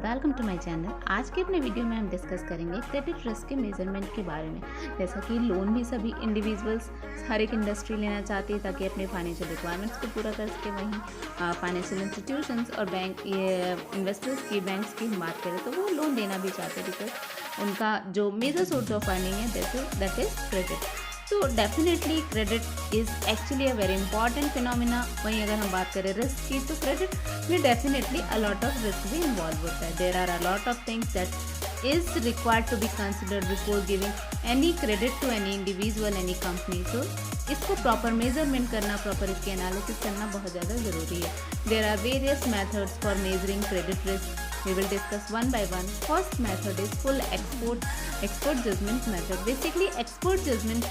Welcome to my channel. आज के अपने वीडियो में हम डिस्कस करेंगे क्रेडिट रिस्क के मेजरमेंट के बारे में। जैसा कि लोन भी सभी इंडिविजुअल्स हर एक इंडस्ट्री लेना चाहती है ताकि अपने फाइनेंशियल रिक्वायरमेंट्स को पूरा कर सके, वहीं फाइनेंशियल इंस्टीट्यूशंस और बैंक इन्वेस्टर्स की बैंक्स की हम बात करें तो वो लोन देना भी चाहते हैं बिकॉज उनका जो मेजर सोर्स ऑफ अर्निंग है दैट इज़ क्रेडिट। तो definitely credit is actually a very important phenomena. वहीं अगर हम बात करें रिस्क की तो क्रेडिट में definitely a lot of risk भी इन्वॉल्व होता है। There are a lot of things that is required to be considered before giving any credit to any individual any company. So इसको प्रॉपर मेजरमेंट करना, proper इसकी analysis करना बहुत ज़्यादा ज़रूरी है। There are various methods for measuring credit risk. We will discuss one by one. First method is full expert judgment method. Basically, expert judgment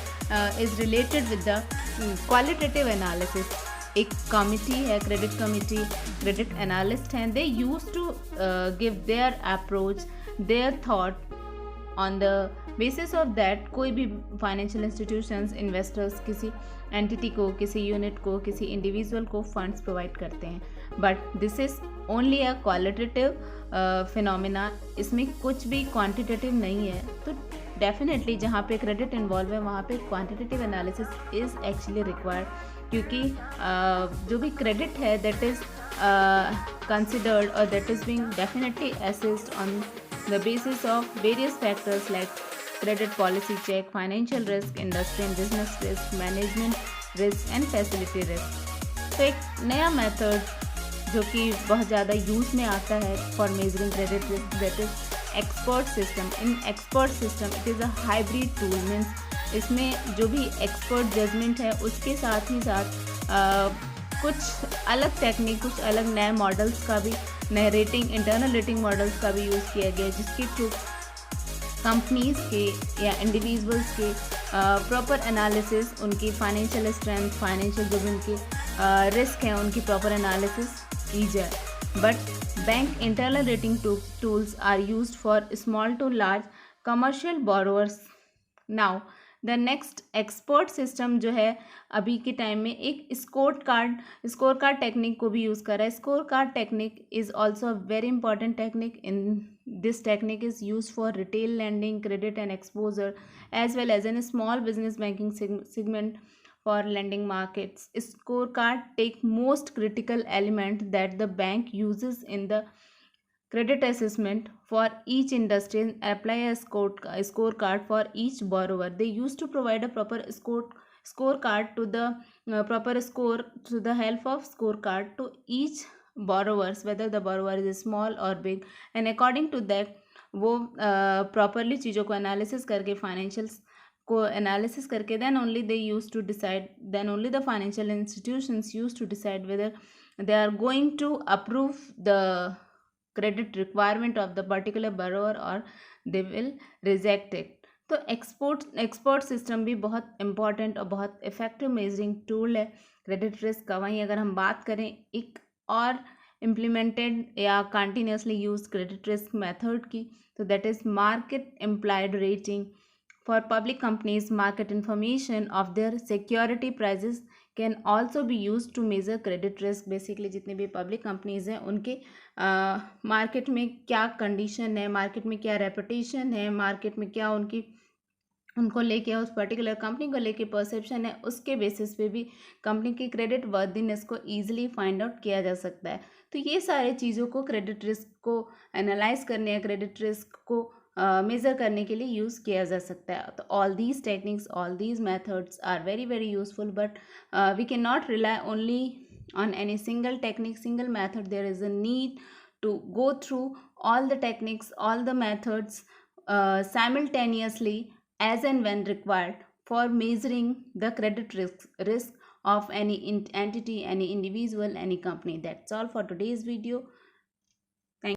is related with the qualitative analysis. एक committee है, credit committee, credit analyst हैं. They used to give their approach, their thought on the basis of that कोई भी financial institutions, investors किसी entity को, किसी unit को, किसी इंडिविजुअल को फंड्स प्रोवाइड करते हैं. But this is only a qualitative phenomena. इसमें कुछ भी क्वांटिटेटिव नहीं है. तो डेफिनेटली जहाँ पे क्रेडिट इन्वॉल्व है वहाँ पे quantitative analysis is actually required, क्योंकि जो भी क्रेडिट है दैट इज़ कंसिडर्ड और that is being definitely assessed on the basis of various factors like credit policy check, financial risk, industry and business risk, management risk and facility risk. तो एक नया method जो कि बहुत ज़्यादा use में आता है for measuring credit risk that is expert system. In expert system it is a hybrid tool. Means इसमें जो भी एक्सपर्ट जजमेंट है उसके साथ ही साथ कुछ अलग टेक्निक, कुछ अलग नए मॉडल्स का भी, नए रेटिंग, इंटरनल रेटिंग मॉडल्स का भी यूज़ किया गया जिसके थ्रू कंपनीज़ के या इंडिविजुअल्स के प्रॉपर एनालिसिस, उनकी फाइनेंशियल स्ट्रेंथ, फाइनेंशियल जो भी उनकी रिस्क हैं उनकी प्रॉपर एनालिसिस की जाए. But bank internal rating tools are used for small to large commercial borrowers. Now the next expert system जो है अभी के टाइम में एक स्कोर कार्ड टेक्निक को भी यूज़ कर रहा है. Score card technique is also a very important technique. In this technique is use for retail lending, credit and exposure as well as in small business banking segment for lending markets. Scorecard take most critical element that the bank uses in the credit assessment for each industry and apply a scorecard for each borrower. They used to provide a proper scorecard to the proper score to the help of scorecard to each borrowers, whether the borrower is small or big, and according to that वो properly चीज़ों को analysis करके, financials को analysis करके then only they use to decide, then only the financial institutions use to decide whether they are going to approve the credit requirement of the particular borrower or they will reject it. तो export system भी बहुत important और बहुत effective measuring tool है credit risk का. वहीं अगर हम बात करें एक और इम्प्लीमेंटेड या continuously use credit risk method की तो that is market implied rating. For public companies market information of their security prices can also be use to measure credit risk. Basically जितने भी पब्लिक कंपनीज हैं उनके market में क्या condition है, market में क्या रेपुटेशन है, मार्केट में क्या उनको लेके, उस पर्टिकुलर कंपनी को लेके परसेप्शन है, उसके बेसिस पे भी कंपनी की क्रेडिट वर्दीनेस को ईजिली फाइंड आउट किया जा सकता है. तो ये सारे चीज़ों को क्रेडिट रिस्क को एनालाइज करने या क्रेडिट रिस्क को मेज़र करने के लिए यूज़ किया जा सकता है. तो all these techniques, all these methods are very very useful, but we can not rely only on any single technique, single method. There is a need to go through all the techniques, all the methods simultaneously as and when required for measuring the credit risk of any entity, any individual, any company. That's all for today's video.